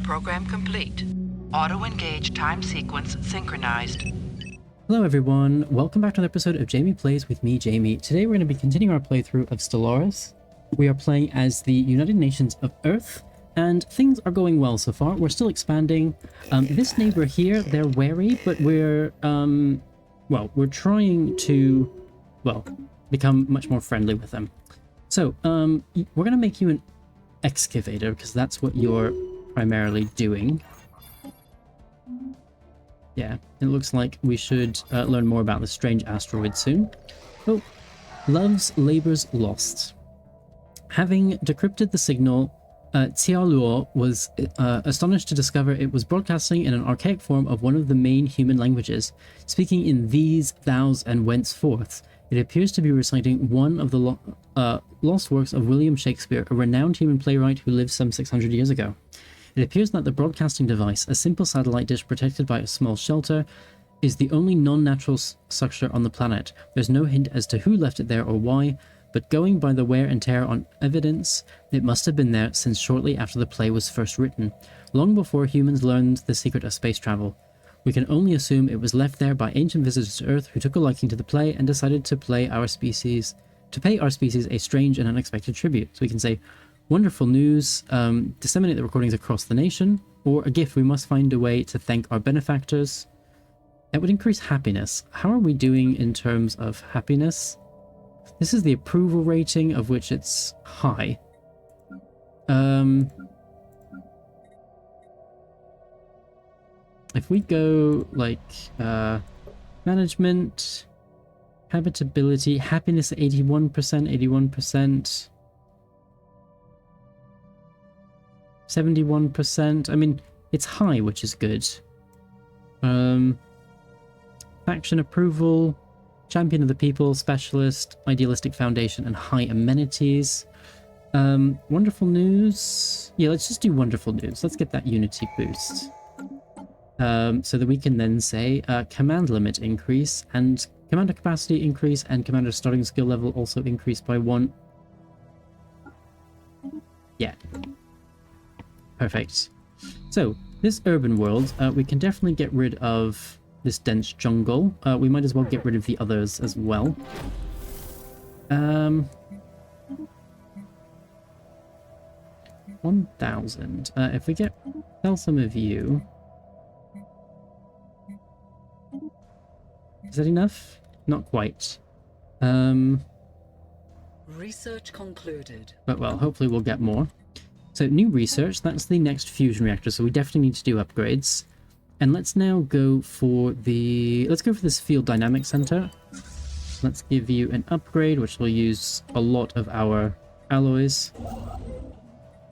Program complete. Auto-engage time sequence synchronized. Hello everyone, welcome back to another episode of Jamie Plays with me, Jamie. Today we're going to be continuing our playthrough of Stellaris. We are playing as the United Nations of Earth, and things are going well so far. We're still expanding. This neighbor here, they're wary, but we're trying to, become much more friendly with them. So, we're going to make you an excavator, because that's what you're primarily doing. Yeah, it looks like we should learn more about this strange asteroid soon. Oh, Love's Labours Lost. Having decrypted the signal, Xiaoluo was astonished to discover it was broadcasting in an archaic form of one of the main human languages. Speaking in these, thous, and whenceforth, it appears to be reciting one of the lost works of William Shakespeare, a renowned human playwright who lived some 600 years ago. It appears that the broadcasting device, a simple satellite dish protected by a small shelter, is the only non-natural structure on the planet. There's no hint as to who left it there or why, but going by the wear and tear on evidence, it must have been there since shortly after the play was first written, long before humans learned the secret of space travel. We can only assume it was left there by ancient visitors to Earth who took a liking to the play and decided to pay our species a strange and unexpected tribute. So we can say, wonderful news, disseminate the recordings across the nation, or a gift, we must find a way to thank our benefactors. That would increase happiness. How are we doing in terms of happiness? This is the approval rating, of which it's high. If we go, like, management, habitability, happiness at 81%, 71%. I mean, it's high, which is good. Faction approval, champion of the people, specialist, idealistic foundation, and high amenities. Wonderful news. Yeah, let's just do wonderful news. Let's get that unity boost. So that we can then say command limit increase, and commander capacity increase, and commander starting skill level also increased by 1. Yeah. Perfect. So, this urban world, we can definitely get rid of this dense jungle. We might as well get rid of the others as well. 1,000. If we sell some of you... Is that enough? Not quite. Research concluded. But well, hopefully we'll get more. So new research, that's the next fusion reactor, so we definitely need to do upgrades. And let's now go for this field dynamic center. Let's give you an upgrade, which will use a lot of our alloys.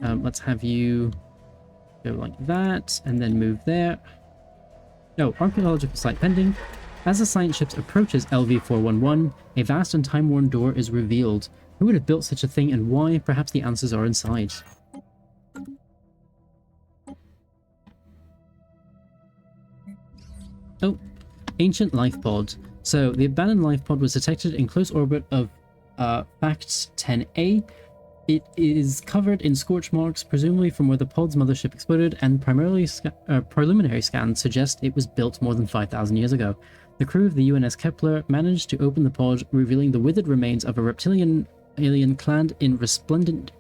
Let's have you go like that, and then move there. No, archaeological site pending. As the science ship approaches LV-411, a vast and time-worn door is revealed. Who would have built such a thing and why? Perhaps the answers are inside. Oh, ancient life pod. So the abandoned life pod was detected in close orbit of Fact 10A. It is covered in scorch marks, presumably from where the pod's mothership exploded, and preliminary scans suggest it was built more than 5,000 years ago. The crew of the UNS Kepler managed to open the pod, revealing the withered remains of a reptilian alien clad in a resplendent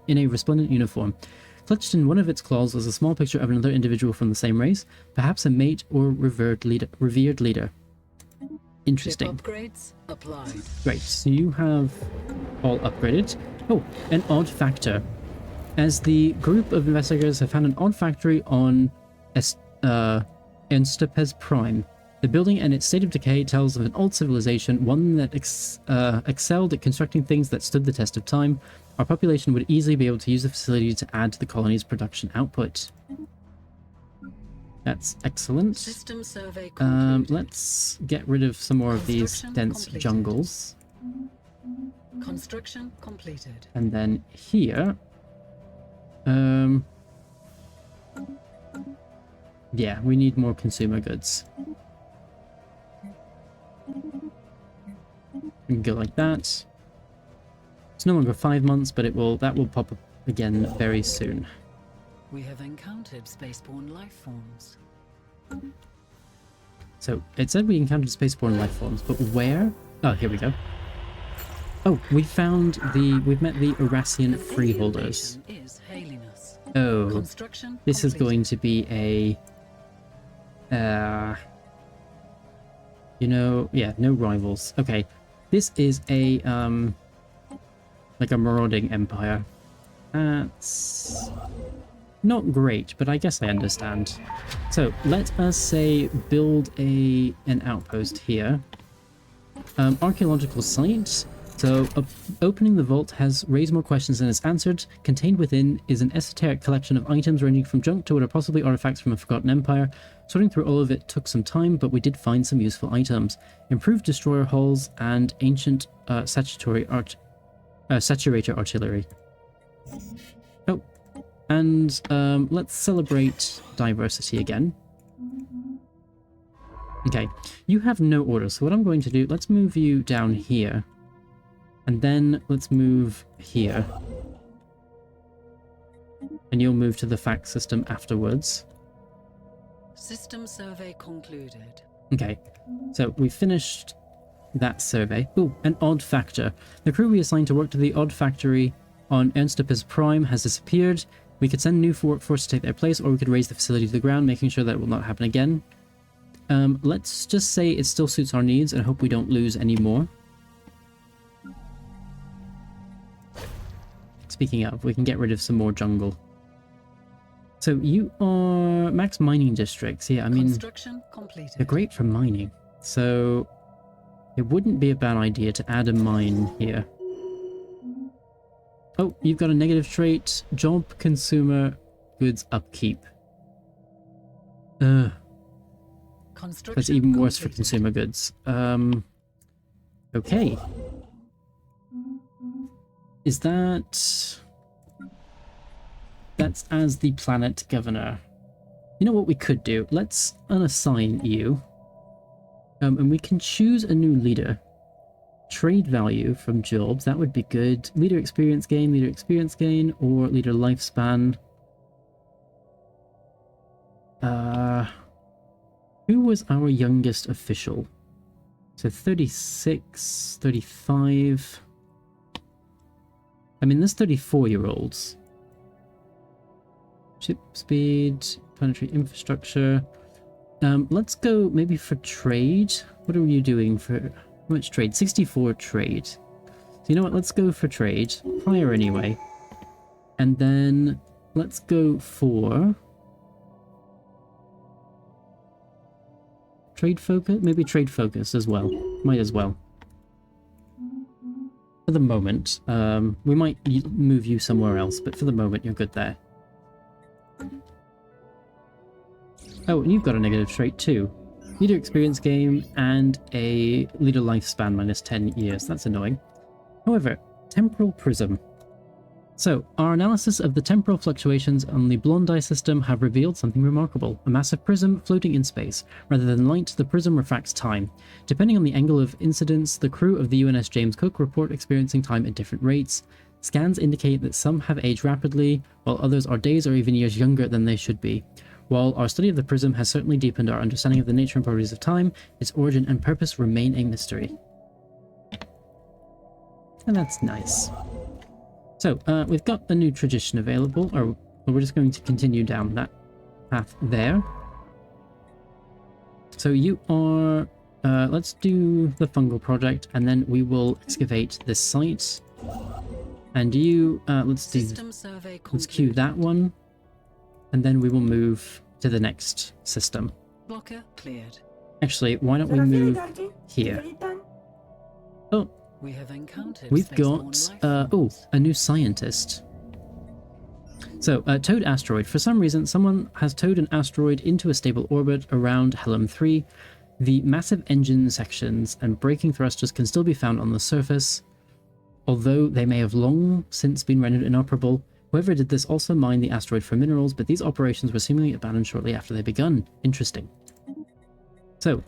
uniform. Clutched in one of its claws was a small picture of another individual from the same race, perhaps a mate or revered leader. Interesting. Ship upgrades applied. Great, so you have all upgraded. Oh, an odd factor. As the group of investigators have found an odd factory on Enstapes Prime. The building and its state of decay tells of an old civilization, one that excelled at constructing things that stood the test of time. Our population would easily be able to use the facility to add to the colony's production output. That's excellent. System survey concluded. Let's get rid of some more of these dense jungles. Construction completed. And then here... yeah, we need more consumer goods. We can go like that. It's no longer 5 months, but that will pop up again very soon. We have encountered spaceborne life forms. So it said we encountered spaceborne life forms, but where? Oh, here we go. Oh, we've met the Eurasian freeholders. Oh, this is going to be a, yeah, no rivals. Okay, this is a, like a marauding empire. That's not great, but I guess I understand. So let us say build an outpost here. Archaeological site. So opening the vault has raised more questions than it's answered. Contained within is an esoteric collection of items ranging from junk to what are possibly artifacts from a forgotten empire. Sorting through all of it took some time, but we did find some useful items. Improved destroyer hulls and ancient saturator artillery. Oh, and let's celebrate diversity again. Okay, you have no order, so what I'm going to do, let's move you down here. And then let's move here. And you'll move to the fact system afterwards. System survey concluded. Okay, so we finished that survey. Ooh, an odd factor. The crew we assigned to work to the odd factory on Ernstopus Prime has disappeared. We could send a new workforce to take their place, or we could raise the facility to the ground, making sure that it will not happen again. Let's just say it still suits our needs and hope we don't lose any more. Speaking of, we can get rid of some more jungle. So you are max mining districts. Yeah, I mean, they're great for mining. So it wouldn't be a bad idea to add a mine here. Oh, you've got a negative trait. Job, consumer, goods, upkeep. That's even worse for consumer goods. Okay. Is that... That's as the planet governor. You know what we could do? Let's unassign you. And we can choose a new leader. Trade value from jobs, that would be good. Leader experience gain, or leader lifespan. Who was our youngest official? So 36, 35... I mean, there's 34-year-olds. Ship speed, planetary infrastructure. Let's go maybe for trade. What are you doing for... How much trade? 64 trade. So you know what? Let's go for trade. Prior anyway. And then let's go for... Trade focus? Maybe trade focus as well. Might as well. For the moment, we might move you somewhere else, but for the moment you're good there. Oh, and you've got a negative trait too. Leader experience gain and a leader lifespan minus 10 years. That's annoying. However, temporal prism. So, our analysis of the temporal fluctuations on the Blondie system have revealed something remarkable. A massive prism floating in space. Rather than light, the prism refracts time. Depending on the angle of incidence, the crew of the UNS James Cook report experiencing time at different rates. Scans indicate that some have aged rapidly, while others are days or even years younger than they should be. While our study of the prism has certainly deepened our understanding of the nature and properties of time, its origin and purpose remain a mystery. And that's nice. So, we've got a new tradition available, or we're just going to continue down that path there. So you are... let's do the fungal project, and then we will excavate this site. And you... let's queue that one, and then we will move to the next system. Blocker cleared. Actually, why don't we move here? Oh, We have encountered we've got, a new scientist. So, towed asteroid. For some reason, someone has towed an asteroid into a stable orbit around Helm 3. The massive engine sections and braking thrusters can still be found on the surface, although they may have long since been rendered inoperable. Whoever did this also mined the asteroid for minerals, but these operations were seemingly abandoned shortly after they begun. Interesting. So,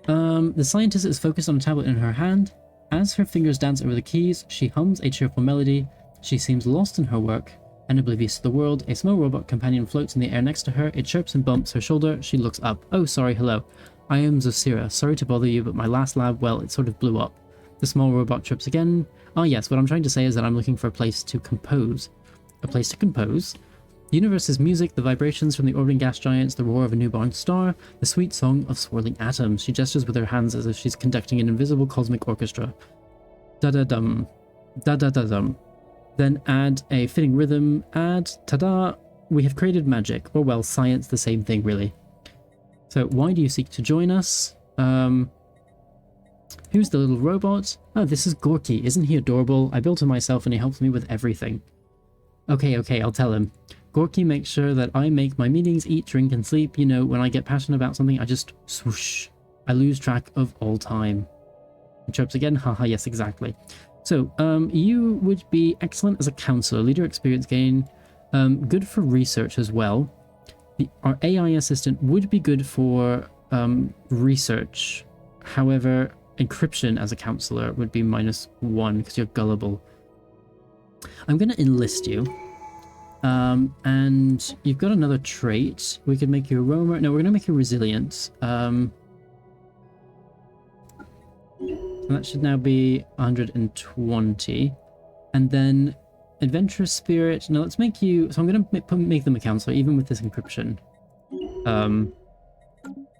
the scientist is focused on a tablet in her hand. As her fingers dance over the keys, she hums a cheerful melody. She seems lost in her work. and oblivious to the world. A small robot companion floats in the air next to her. It chirps and bumps her shoulder. She looks up. Oh, sorry, hello. I am Zosira. Sorry to bother you, but my last lab, well, it sort of blew up. The small robot chirps again. Ah, yes, what I'm trying to say is that I'm looking for a place to compose. A place to compose? The universe's music, the vibrations from the orbiting gas giants, the roar of a newborn star, the sweet song of swirling atoms. She gestures with her hands as if she's conducting an invisible cosmic orchestra. Da-da-dum. Da-da-da-dum. Then add a fitting rhythm. Add, ta-da, we have created magic. Or well, science, the same thing, really. So, why do you seek to join us? Who's the little robot? Oh, this is Gorky. Isn't he adorable? I built him myself and he helps me with everything. Okay, I'll tell him. Gorky makes sure that I make my meetings, eat, drink, and sleep. You know, when I get passionate about something, I just swoosh. I lose track of all time. He chirps again. Haha, yes, exactly. So, you would be excellent as a counselor, leader experience gain, good for research as well. Our AI assistant would be good for research. However, encryption as a counselor would be -1 because you're gullible. I'm going to enlist you. And you've got another trait. We could make you a roamer. No, we're going to make you resilient. So that should now be 120. And then adventurous spirit. No, let's make you... So I'm going to make them a counselor, even with this encryption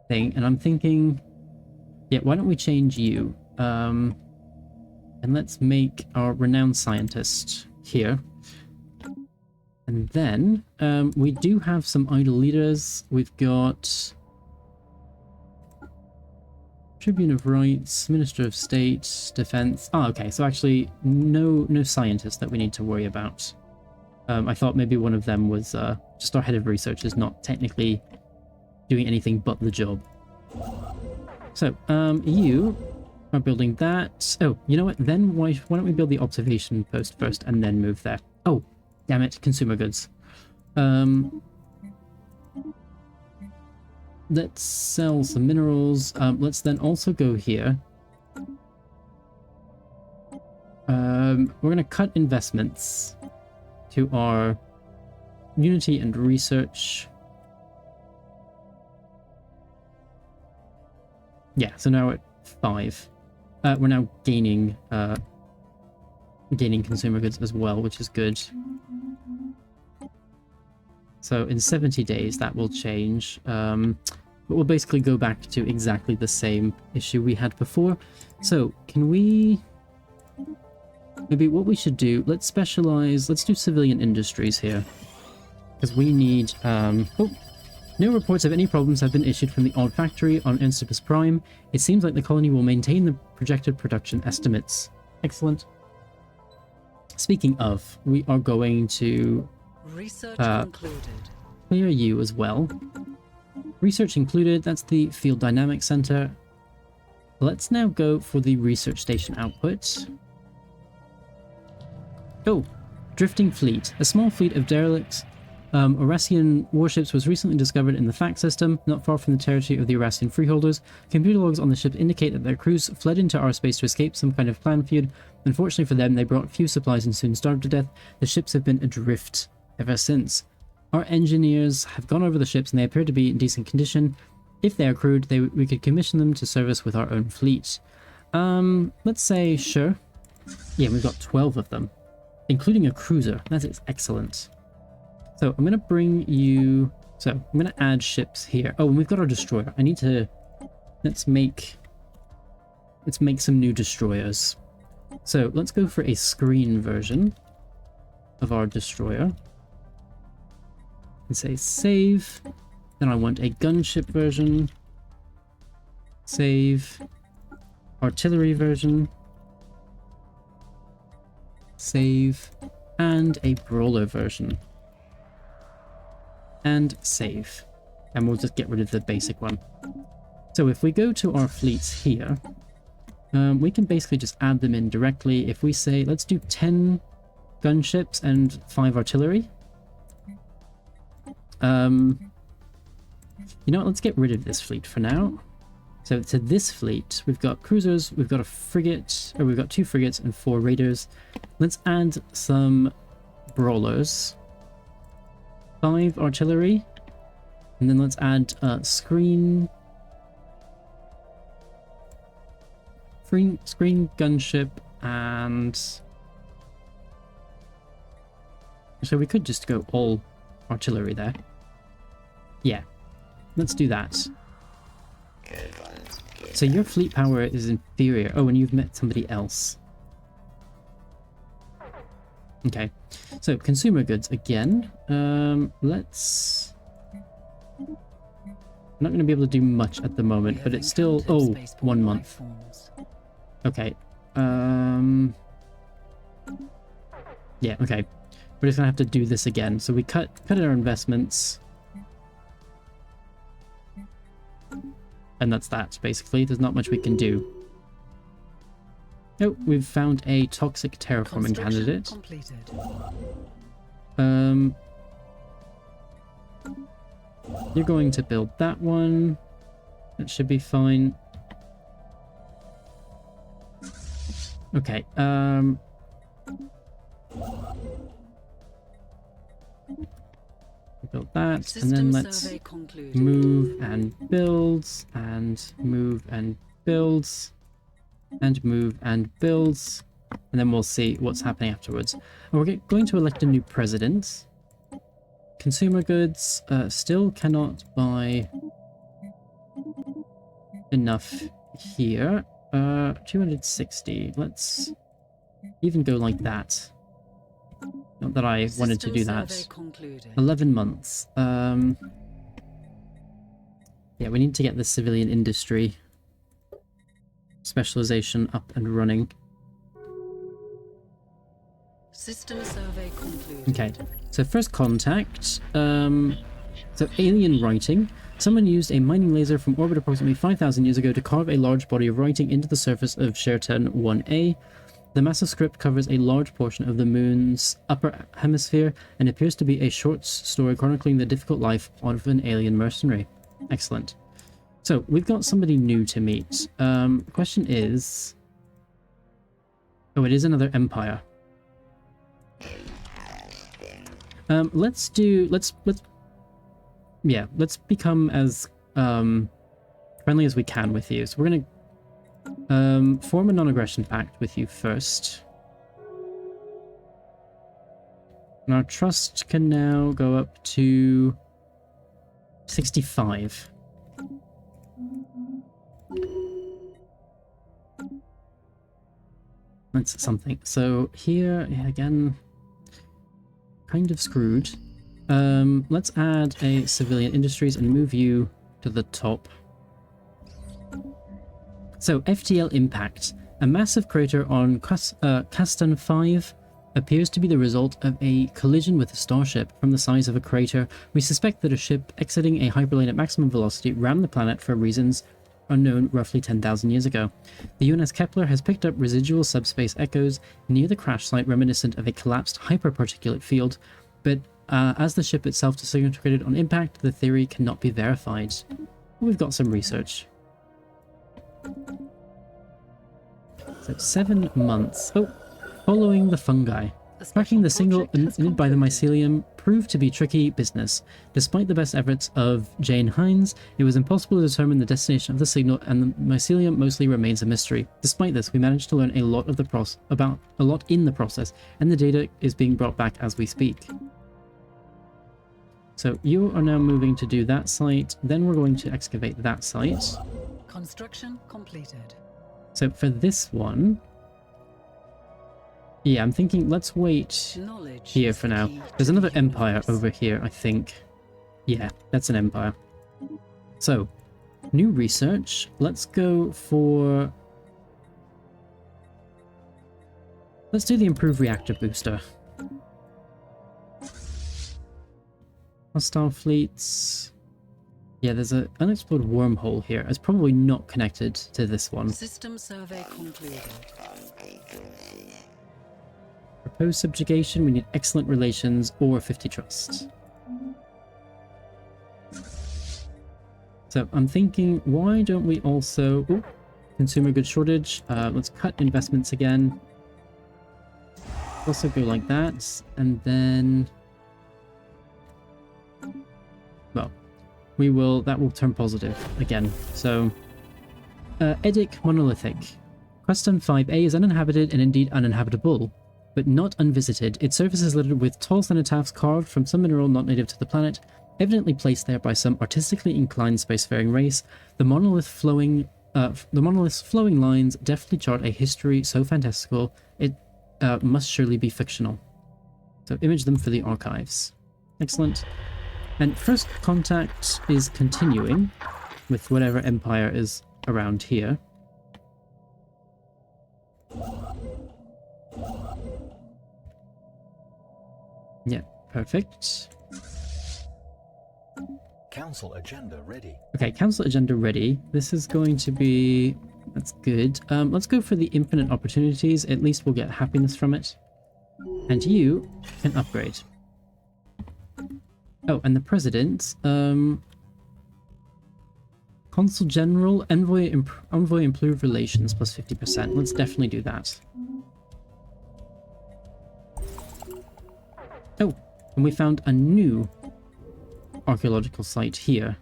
thing. And I'm thinking... Yeah, why don't we change you? And let's make our renowned scientist here. And then we do have some idle leaders. We've got Tribune of Rights, Minister of State, Defense. Oh, okay. So actually, no scientists that we need to worry about. I thought maybe one of them was just our head of research is not technically doing anything but the job. So you are building that. Oh, you know what? Then why don't we build the observation post first and then move there? Oh. Damn it, consumer goods. Let's sell some minerals. Let's then also go here. We're going to cut investments to our Unity and research. Yeah, so now we're at 5. We're now gaining consumer goods as well, which is good. So in 70 days that will change, but we'll basically go back to exactly the same issue we had before. So can we, maybe what we should do, let's specialize, let's do civilian industries here, because we need, oh, no reports of any problems have been issued from the Odd Factory on Instapus Prime. It seems like the colony will maintain the projected production estimates. Excellent. Speaking of, we are going to Research concluded. Clear you as well. Research included, that's the Field Dynamics Center. Let's now go for the research station output. Oh, Drifting Fleet. A small fleet of derelict Eurasian warships was recently discovered in the FAC system, not far from the territory of the Eurasian freeholders. Computer logs on the ship indicate that their crews fled into our space to escape some kind of clan feud. Unfortunately for them, they brought few supplies and soon starved to death. The ships have been adrift ever since. Our engineers have gone over the ships and they appear to be in decent condition. If they are crewed, we could commission them to service with our own fleet. Let's say sure. Yeah, we've got 12 of them, including a cruiser. That is excellent. So I'm going to bring you... So I'm going to add ships here. Oh, and we've got our destroyer. I need to... Let's make some new destroyers. So let's go for a screen version of our destroyer. And say save. Then I want a gunship version. Save. Artillery version. Save. And a brawler version. And save. And we'll just get rid of the basic one. So if we go to our fleets here, we can basically just add them in directly. If we say, let's do 10 gunships and 5 artillery. You know what, let's get rid of this fleet for now. So to this fleet, we've got cruisers, we've got a frigate, or we've got 2 frigates and 4 raiders. Let's add some brawlers. 5 artillery. And then let's add screen gunship, and so we could just go all artillery there. Yeah, let's do that. So your fleet power is inferior. Oh, and you've met somebody else. Okay, so consumer goods again. Let's... I'm not going to be able to do much at the moment, but it's still... Oh, 1 month. Okay. Yeah, okay. We're just going to have to do this again. So we cut our investments. And that's that, basically. There's not much we can do. Oh, we've found a toxic terraforming candidate. Completed. You're going to build that one. That should be fine. Okay, build that, and then let's move and builds, and move and builds, and move and builds, and then we'll see what's happening afterwards. We're going to elect a new president. Consumer goods still cannot buy enough here. 260. Let's even go like that. Not that I wanted to do that. 11 months. Yeah, we need to get the civilian industry specialization up and running. System survey concluded. Okay, so first contact. So alien writing. Someone used a mining laser from orbit approximately 5,000 years ago to carve a large body of writing into the surface of Sherton 1A. The massive script covers a large portion of the moon's upper hemisphere and appears to be a short story chronicling the difficult life of an alien mercenary. Excellent. So we've got somebody new to meet. Question is... Oh, it is another empire. Let's become as friendly as we can with you. So we're gonna form a non-aggression pact with you first. And our trust can now go up to 65. That's something. So here, yeah, again, kind of screwed. Let's add a civilian industries and move you to the top. So, FTL impact. A massive crater on Castan 5 appears to be the result of a collision with a starship. From the size of a crater, we suspect that a ship exiting a hyperlane at maximum velocity rammed the planet for reasons unknown roughly 10,000 years ago. The UNS Kepler has picked up residual subspace echoes near the crash site reminiscent of a collapsed hyperparticulate field, but as the ship itself disintegrated on impact, the theory cannot be verified. We've got some research. So 7 months. Oh, following the fungi. Tracking the signal emitted by the mycelium proved to be tricky business. Despite the best efforts of Jane Hines, it was impossible to determine the destination of the signal, and the mycelium mostly remains a mystery. Despite this, we managed to learn a lot in the process, and the data is being brought back as we speak. So you are now moving to do that site, then we're going to excavate that site. Construction completed. So for this one, yeah, I'm thinking let's wait here for now. There's another empire over here, I think. Yeah, that's an empire. So, new research. Let's go for... Let's do the improved reactor booster. Hostile fleets. Yeah, there's an unexplored wormhole here. It's probably not connected to this one. System survey concluded. Proposed subjugation, we need excellent relations or 50 trust. So I'm thinking, why don't we also... Ooh, consumer goods shortage. Let's cut investments again. Also go like that. And then... well, that will turn positive again. So, Edic Monolithic. Question 5A is uninhabited and indeed uninhabitable, but not unvisited. Its surface is littered with tall cenotaphs carved from some mineral not native to the planet, evidently placed there by some artistically inclined spacefaring race. The monolith's flowing lines deftly chart a history so fantastical it must surely be fictional. So image them for the archives. Excellent. And first contact is continuing with whatever empire is around here. Yeah, perfect. Council agenda ready. Okay, council agenda ready. This is going to be... That's good. Let's go for the infinite opportunities. At least we'll get happiness from it. And you can upgrade. Oh, and the president, Consul General, Envoy Improve Relations plus 50%. Let's definitely do that. Oh, and we found a new archaeological site here.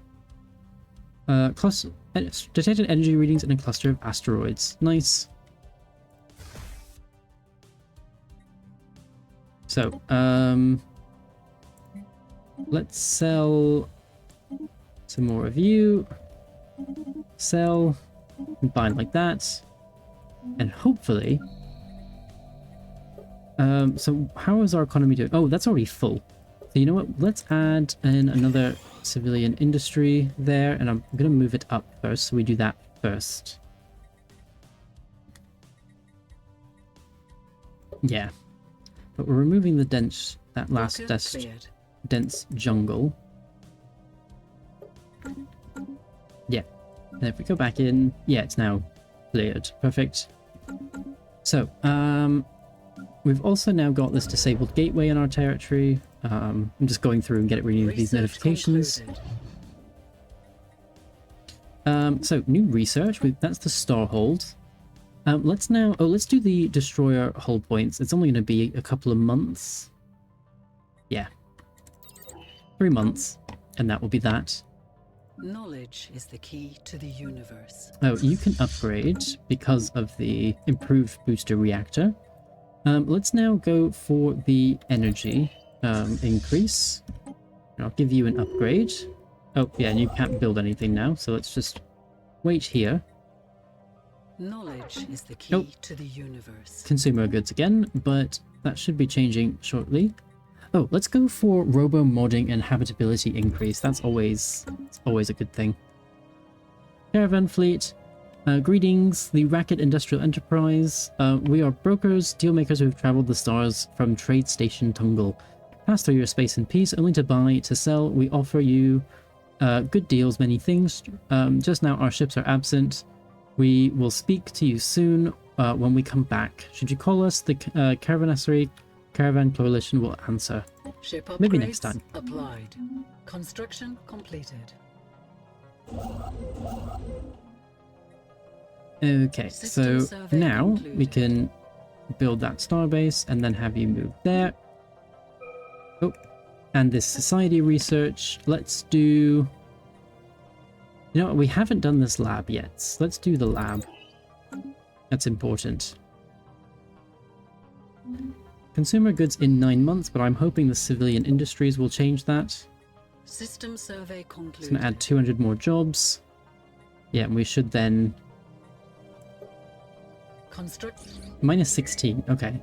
Detected energy readings in a cluster of asteroids. Nice. So, let's sell some more of you. Sell. Combine like that. And hopefully... so how is our economy doing? Oh, that's already full. So you know what? Let's add in another civilian industry there, and I'm going to move it up first, so we do that first. Yeah. But we're removing the dense, that last dense jungle. Yeah. And if we go back in, yeah, it's now cleared. Perfect. So, we've also now got this disabled gateway in our territory. I'm just going through and getting rid of these notifications. So, new research. That's the Starhold. Let's do the destroyer hull points. It's only going to be a couple of months. Yeah. 3 months. And that will be that. Knowledge is the key to the universe. Oh, you can upgrade because of the improved booster reactor. Let's now go for the energy increase. I'll give you an upgrade. Oh, yeah, and you can't build anything now, so let's just wait here. Knowledge is the key to the universe. Consumer goods again, but that should be changing shortly. Oh, let's go for robo-modding and habitability increase. That's always a good thing. Caravan fleet. Greetings, the Racket Industrial Enterprise. We are brokers, dealmakers who have traveled the stars from Trade Station Tungle. Pass through your space in peace, only to buy, to sell. We offer you good deals, many things. Just now our ships are absent. We will speak to you soon when we come back. Should you call us, the Caravanserai Caravan Coalition will answer. Ship upgrades maybe next time. Applied. Construction completed. Okay, so now we can build that starbase and then have you move there. Oh, and this society research, let's do... You know what, we haven't done this lab yet. So let's do the lab. That's important. Consumer goods in 9 months, but I'm hoping the civilian industries will change that. System survey concluded. It's going to add 200 more jobs. Yeah, and we should then... Minus 16, okay.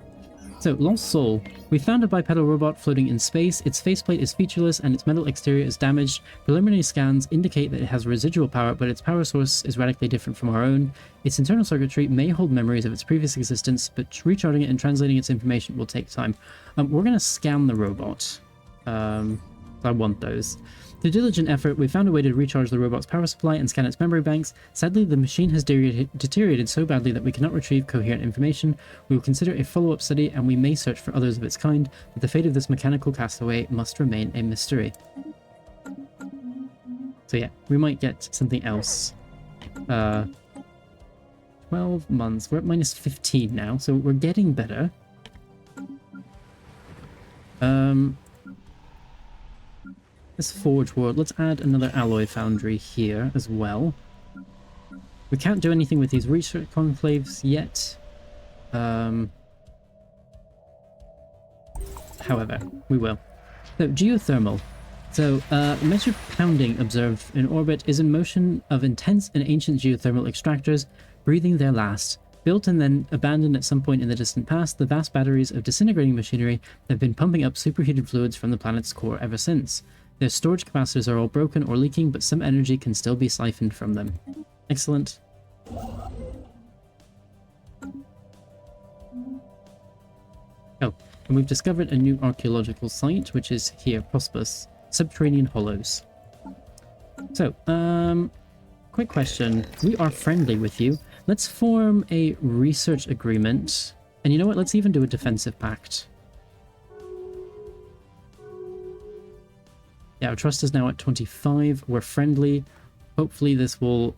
So, Lost Soul. We found a bipedal robot floating in space. Its faceplate is featureless and its metal exterior is damaged. Preliminary scans indicate that it has residual power, but its power source is radically different from our own. Its internal circuitry may hold memories of its previous existence, but recharting it and translating its information will take time. We're going to scan the robot. I want those. Through diligent effort, we found a way to recharge the robot's power supply and scan its memory banks. Sadly, the machine has deteriorated so badly that we cannot retrieve coherent information. We will consider a follow-up study, and we may search for others of its kind, but the fate of this mechanical castaway must remain a mystery. So yeah, we might get something else. 12 months. We're at minus 15 now, so we're getting better. This Forge World, let's add another alloy foundry here as well. We can't do anything with these research conclaves yet. However, we will. So, geothermal. So, measured pounding observed in orbit is in motion of intense and ancient geothermal extractors breathing their last. Built and then abandoned at some point in the distant past, the vast batteries of disintegrating machinery have been pumping up superheated fluids from the planet's core ever since. Their storage capacitors are all broken or leaking, but some energy can still be siphoned from them. Excellent. Oh, and we've discovered a new archaeological site, which is here, Prosperous, Subterranean Hollows. So, quick question. We are friendly with you. Let's form a research agreement. And you know what? Let's even do a defensive pact. Yeah, our trust is now at 25. We're friendly. Hopefully this will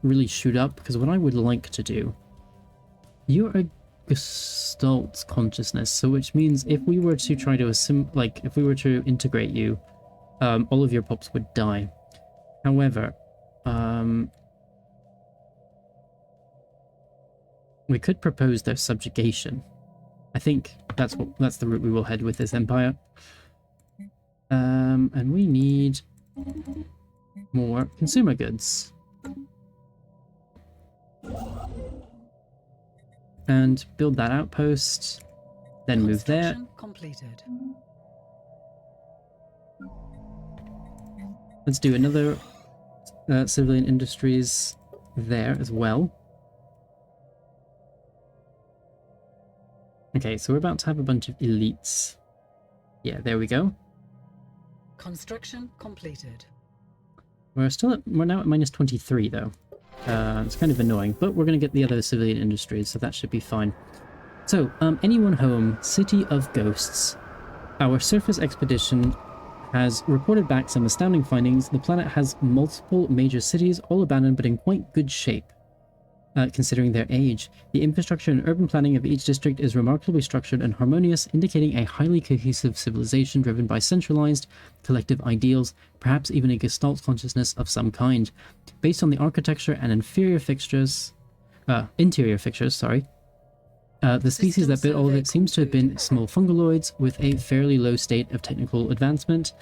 really shoot up, because what I would like to do... You're a Gestalt consciousness, so which means if we were to try to if we were to integrate you, all of your pops would die. However, we could propose their subjugation. I think that's the route we will head with this empire. And we need more consumer goods. And build that outpost, then move there. Completed. Let's do another civilian industries there as well. Okay, so we're about to have a bunch of elites. Yeah, there we go. Construction completed. We're now at minus 23 though. It's kind of annoying, but we're going to get the other civilian industries, so that should be fine. So, anyone home, City of Ghosts. Our surface expedition has reported back some astounding findings. The planet has multiple major cities, all abandoned but in quite good shape, considering their age. The infrastructure and urban planning of each district is remarkably structured and harmonious, indicating a highly cohesive civilization driven by centralized, collective ideals, perhaps even a Gestalt consciousness of some kind. Based on the architecture and interior fixtures, the species that built all of it seems to have been small fungaloids with a fairly low state of technical advancement.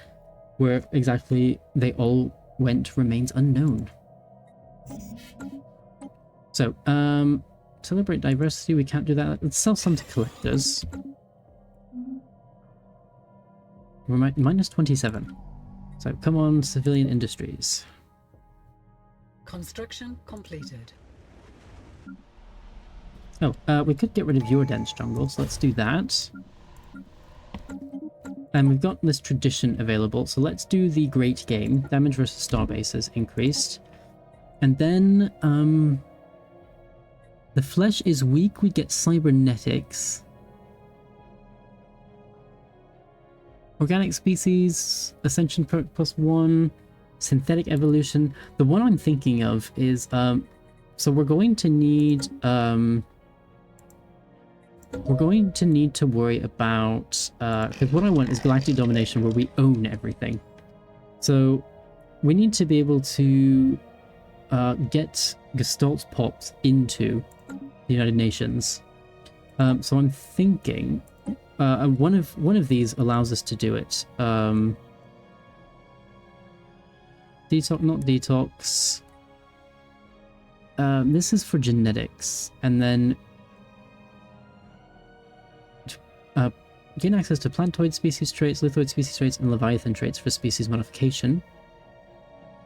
Where exactly they all went remains unknown. So, celebrate diversity, we can't do that. Let's sell some to collectors. We're minus 27. So, come on, civilian industries. Construction completed. Oh, we could get rid of your dense jungle, so let's do that. And we've got this tradition available, so let's do the great game. Damage versus starbases increased. And then, the flesh is weak, we get cybernetics. Organic species, ascension perk +1, synthetic evolution. The one I'm thinking of is, so we're going to need to worry about, because what I want is galactic domination where we own everything. So we need to be able to get Gestalt pops into the United Nations. So I'm thinking one of these allows us to do it. Detox, not detox. This is for genetics, and then gain access to plantoid species traits, lithoid species traits, and leviathan traits for species modification.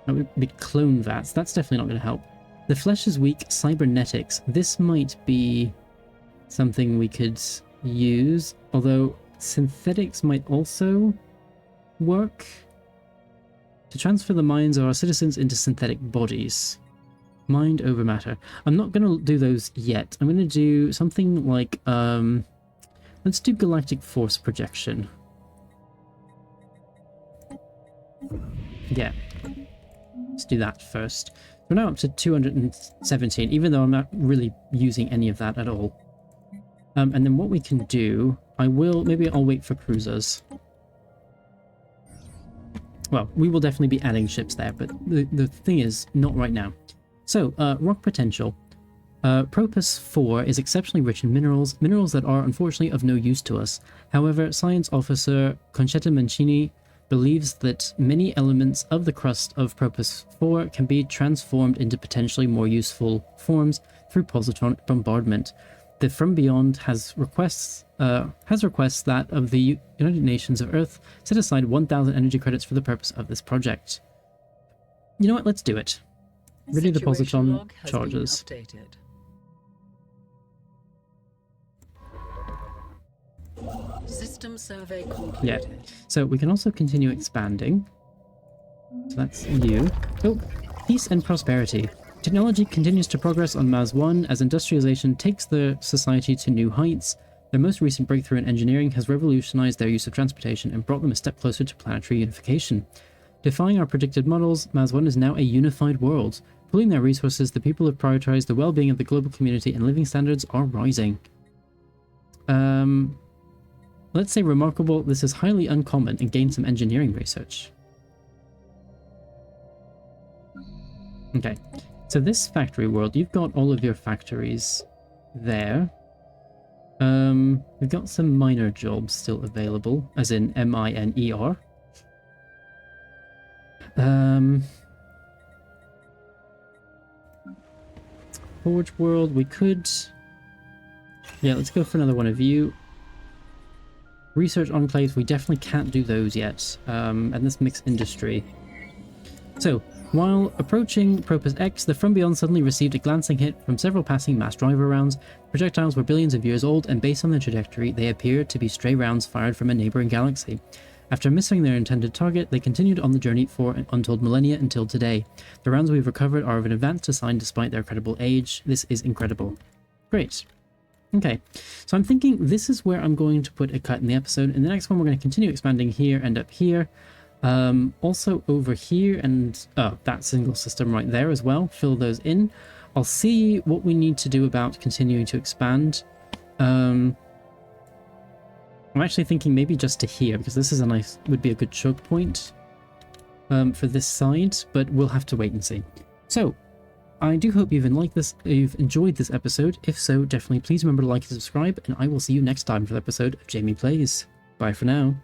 That would be clone VATs. That's definitely not going to help. The flesh is weak, cybernetics. This might be something we could use, although synthetics might also work. To transfer the minds of our citizens into synthetic bodies. Mind over matter. I'm not going to do those yet. I'm going to do something like, let's do galactic force projection. Yeah. Let's do that first. We're now up to 217, even though I'm not really using any of that at all. And then what we can do, maybe I'll wait for cruisers. Well, we will definitely be adding ships there, but the thing is, not right now. So, rock potential. Propus 4 is exceptionally rich in minerals that are unfortunately of no use to us. However, Science Officer Concetta Mancini believes that many elements of the crust of Propus 4 can be transformed into potentially more useful forms through positron bombardment. The From Beyond has requests that of the United Nations of Earth set aside 1,000 energy credits for the purpose of this project. You know what? Let's do it. Ready the Situation positron log has charges. been updated. System survey completed. Yeah. So we can also continue expanding. So that's you. Oh, peace and prosperity. Technology continues to progress on Maz 1 as industrialization takes the society to new heights. Their most recent breakthrough in engineering has revolutionized their use of transportation and brought them a step closer to planetary unification. Defying our predicted models, Maz 1 is now a unified world. Pooling their resources, the people have prioritized the well-being of the global community and living standards are rising. Let's say remarkable, this is highly uncommon, and gain some engineering research. Okay, so this factory world, you've got all of your factories there. We've got some minor jobs still available, as in M-I-N-E-R. Forge world, we could... Yeah, let's go for another one of you. Research enclaves, we definitely can't do those yet. And this mixed industry. So, while approaching Propus X, the From Beyond suddenly received a glancing hit from several passing mass driver rounds. Projectiles were billions of years old, and based on their trajectory, they appeared to be stray rounds fired from a neighboring galaxy. After missing their intended target, they continued on the journey for an untold millennia until today. The rounds we've recovered are of an advanced design despite their credible age. This is incredible. Great. Okay, so I'm thinking this is where I'm going to put a cut in the episode. In the next one, we're going to continue expanding here and up here. Also over here and that single system right there as well. Fill those in. I'll see what we need to do about continuing to expand. I'm actually thinking maybe just to here, because this is would be a good choke point for this side, but we'll have to wait and see. So, I do hope you've enjoyed this episode. If so, definitely please remember to like and subscribe, and I will see you next time for the episode of Jamie Plays. Bye for now.